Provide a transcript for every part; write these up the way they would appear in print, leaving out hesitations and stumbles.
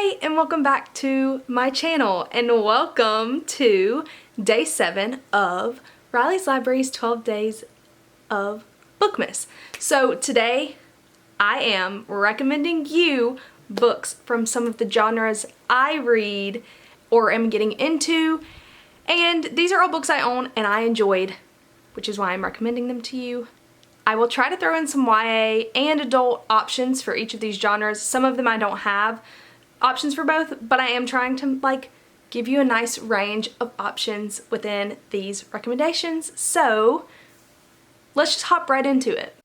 Hi, and welcome back to my channel, and welcome to day 7 of Riley's Library's 12 Days of Bookmas. So today I am recommending you books from some of the genres I read or am getting into, and these are all books I own and I enjoyed, which is why I'm recommending them to you. I will try to throw in some YA and adult options for each of these genres. Some of them I don't have options for both, but I am trying to give you a nice range of options within these recommendations. So let's just hop right into it.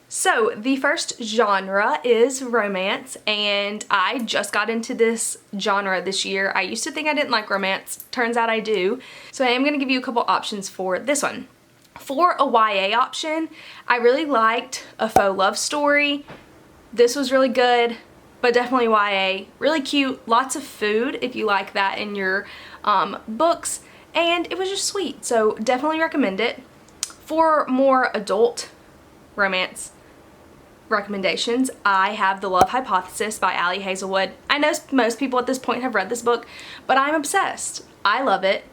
So the first genre is romance, and I just got into this genre this year. I used to think I didn't like romance, turns out I do. So I am going to give you a couple options for this one. For a YA option, I really liked A Faux Love Story. This was really good, but definitely YA. Really cute, lots of food if you like that in your books, and it was just sweet, so definitely recommend it. For more adult romance recommendations, I have The Love Hypothesis by Ali Hazelwood. I know most people at this point have read this book, but I'm obsessed. I love it.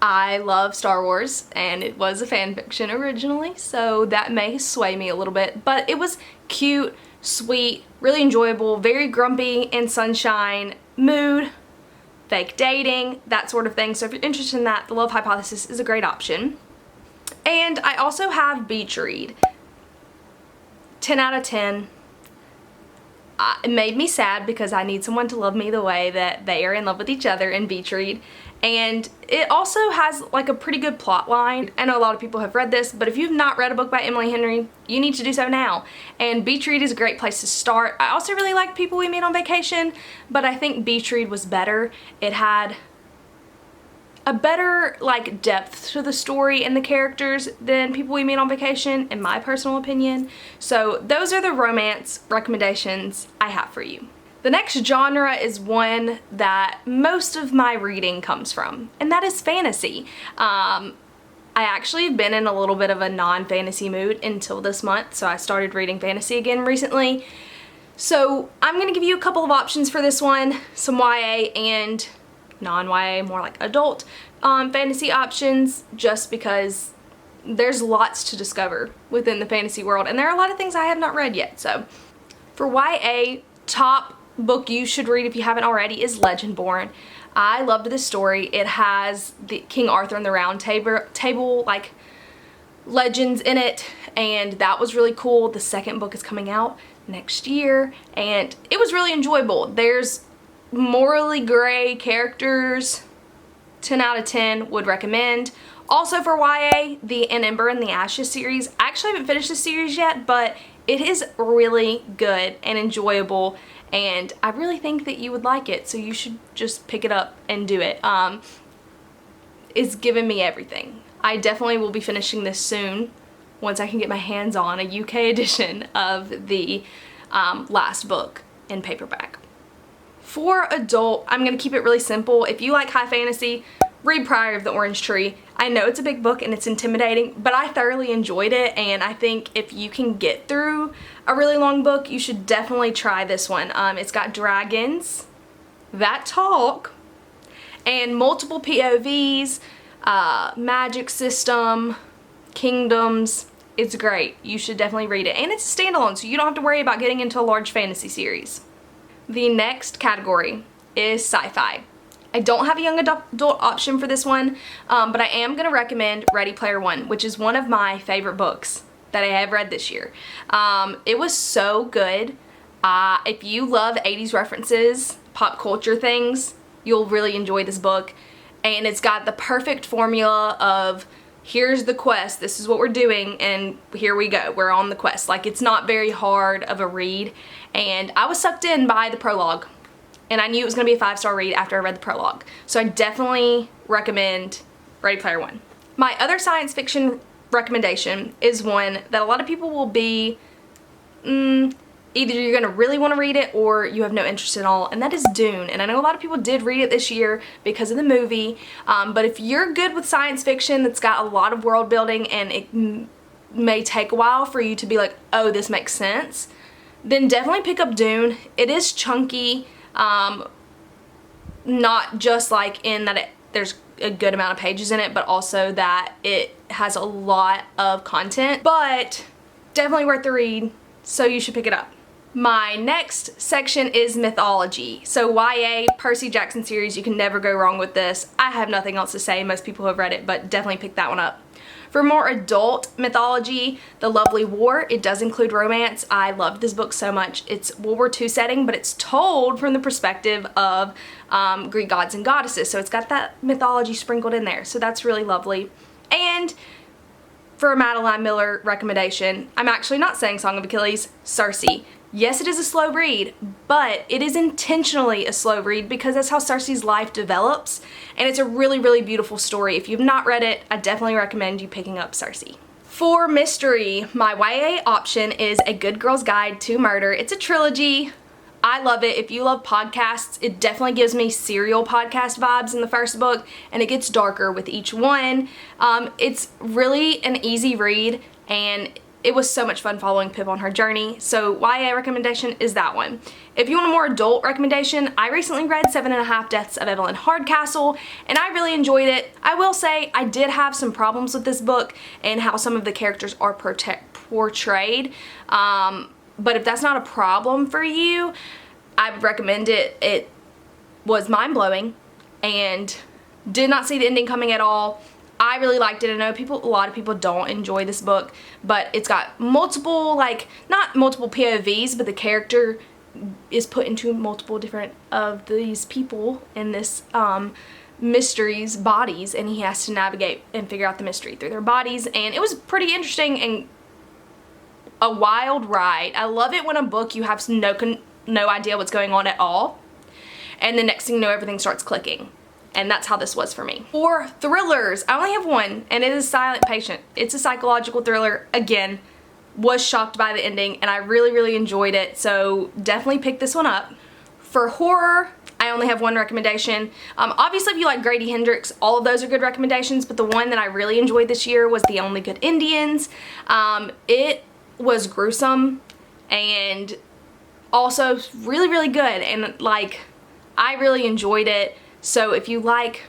I love Star Wars, and it was a fan fiction originally, so that may sway me a little bit, but it was cute, sweet, really enjoyable, very grumpy and sunshine mood, fake dating, that sort of thing. So if you're interested in that, The Love Hypothesis is a great option. And I also have Beach Read. 10 out of 10. It made me sad because I need someone to love me the way that they are in love with each other in Beach Read. And it also has a pretty good plot line. I know a lot of people have read this, but if you've not read a book by Emily Henry, you need to do so now. And Beach Read is a great place to start. I also really like People We Meet on Vacation, but I think Beach Read was better. It had a better depth to the story and the characters than People We Meet on Vacation, in my personal opinion. So those are the romance recommendations I have for you. The next genre is one that most of my reading comes from, and that is fantasy. I actually have been in a little bit of a non-fantasy mood until this month, so I started reading fantasy again recently. So I'm going to give you a couple of options for this one, some YA and non-YA, more like adult fantasy options, just because there's lots to discover within the fantasy world, and there are a lot of things I have not read yet. So for YA, top book you should read if you haven't already is Legendborn. I loved this story. It has the King Arthur and the Round Table legends in it, and that was really cool. The second book is coming out next year, and it was really enjoyable. There's morally gray characters. 10 out of 10 would recommend. Also for YA, the An Ember and the Ashes series. I actually haven't finished this series yet, but it is really good and enjoyable, and I really think that you would like it, so you should just pick it up and do it. It's given me everything. I definitely will be finishing this soon once I can get my hands on a UK edition of the last book in paperback. For adult, I'm going to keep it really simple. If you like high fantasy, read Priory of the Orange Tree. I know it's a big book and it's intimidating, but I thoroughly enjoyed it, and I think if you can get through a really long book, you should definitely try this one. It's got dragons that talk and multiple POVs, magic system, kingdoms. It's great. You should definitely read it, and it's a standalone, so you don't have to worry about getting into a large fantasy series. The next category is sci-fi. I don't have a young adult option for this one, but I am going to recommend Ready Player One, which is one of my favorite books that I have read this year. It was so good. If you love 80s references, pop culture things, you'll really enjoy this book. And it's got the perfect formula of, here's the quest, this is what we're doing, and here we go, we're on the quest. It's not very hard of a read, and I was sucked in by the prologue, and I knew it was going to be a 5-star read after I read the prologue. So I definitely recommend Ready Player One. My other science fiction recommendation is one that a lot of people will be, either you're going to really want to read it or you have no interest at all, and that is Dune. And I know a lot of people did read it this year because of the movie, but if you're good with science fiction that's got a lot of world building and it may take a while for you to be like, oh, this makes sense, then definitely pick up Dune. It is chunky, not just like in that there's a good amount of pages in it, but also that it has a lot of content, but definitely worth the read, so you should pick it up. My next section is mythology. So YA, Percy Jackson series, you can never go wrong with this. I have nothing else to say. Most people have read it, but definitely pick that one up. For more adult mythology, The Lovely War, it does include romance. I loved this book so much. It's World War II setting, but it's told from the perspective of Greek gods and goddesses. So it's got that mythology sprinkled in there. So that's really lovely. And for a Madeline Miller recommendation, I'm actually not saying Song of Achilles, Circe. Yes, it is a slow read, but it is intentionally a slow read because that's how Circe's life develops, and it's a really, really beautiful story. If you've not read it, I definitely recommend you picking up Circe. For mystery, my YA option is A Good Girl's Guide to Murder. It's a trilogy. I love it. If you love podcasts, it definitely gives me serial podcast vibes in the first book, and it gets darker with each one. It's really an easy read, and it was so much fun following Pip on her journey, so YA recommendation is that one. If you want a more adult recommendation, I recently read 7.5 Deaths of Evelyn Hardcastle, and I really enjoyed it. I will say I did have some problems with this book and how some of the characters are portrayed, but if that's not a problem for you, I would recommend it. It was mind-blowing and did not see the ending coming at all. I really liked it. I know a lot of people don't enjoy this book, but it's got multiple, like, not multiple POVs, but the character is put into multiple different of these people in this mystery's bodies, and he has to navigate and figure out the mystery through their bodies, and it was pretty interesting and a wild ride. I love it when a book you have no idea what's going on at all, and the next thing you know, everything starts clicking. And that's how this was for me. For thrillers, I only have one, and it is Silent Patient. It's a psychological thriller. Again, was shocked by the ending, and I really, really enjoyed it, so definitely pick this one up. For horror, I only have one recommendation. Obviously, if you like Grady Hendrix, all of those are good recommendations, but the one that I really enjoyed this year was The Only Good Indians. It was gruesome, and also really, really good, and like, I really enjoyed it. So if you like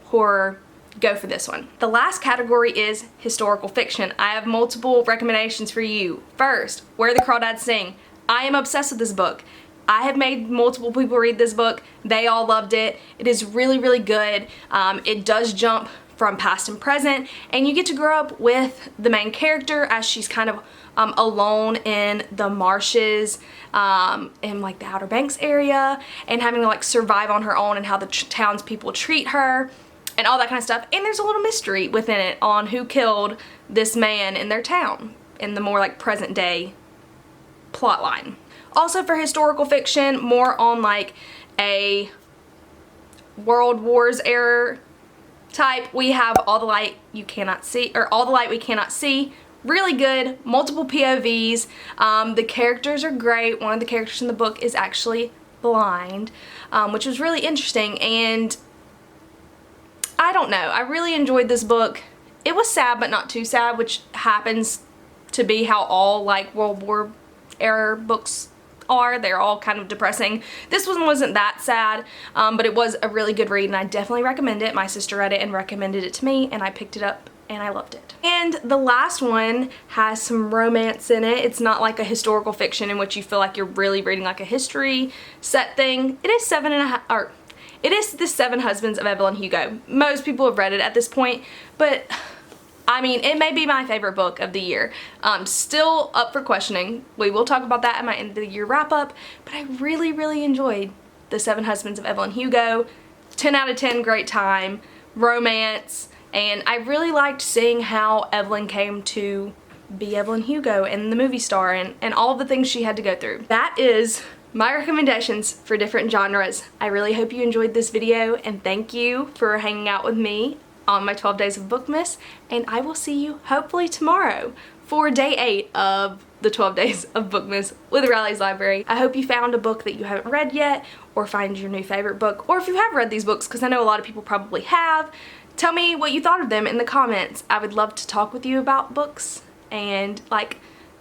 horror, go for this one. The last category is historical fiction. I have multiple recommendations for you. First, Where the Crawdads Sing. I am obsessed with this book. I have made multiple people read this book. They all loved it. It is really, really good. It does jump from past and present, and you get to grow up with the main character as she's kind of alone in the marshes in like the Outer Banks area, and having to like survive on her own, and how the townspeople treat her and all that kind of stuff. And there's a little mystery within it on who killed this man in their town in the more like present day plot line. Also for historical fiction, more on like a World Wars era type, we have All the Light You Cannot See, or All the Light We Cannot See. Really good, multiple POVs. The characters are great. One of the characters in the book is actually blind, which was really interesting, and I don't know, I really enjoyed this book. It was sad, but not too sad, which happens to be how all like World War era books are. They're all kind of depressing. This one wasn't that sad, but it was a really good read, and I definitely recommend it. My sister read it and recommended it to me, and I picked it up and I loved it. And the last one has some romance in it. It's not like a historical fiction in which you feel like you're really reading like a history set thing. It is it is The Seven Husbands of Evelyn Hugo. Most people have read it at this point, but I mean, it may be my favorite book of the year. Still up for questioning. We will talk about that at my end of the year wrap up, but I really, really enjoyed The Seven Husbands of Evelyn Hugo. 10 out of 10, great time, romance, and I really liked seeing how Evelyn came to be Evelyn Hugo and the movie star, and all of the things she had to go through. That is my recommendations for different genres. I really hope you enjoyed this video, and thank you for hanging out with me on my 12 days of Bookmas, and I will see you hopefully tomorrow for day 8 of the 12 days of Bookmas with Riley's Library. I hope you found a book that you haven't read yet, or find your new favorite book, or if you have read these books, because I know a lot of people probably have, tell me what you thought of them in the comments. I would love to talk with you about books and like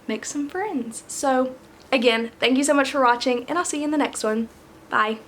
make some friends. So Again, thank you so much for watching, and I'll see you in the next one. Bye.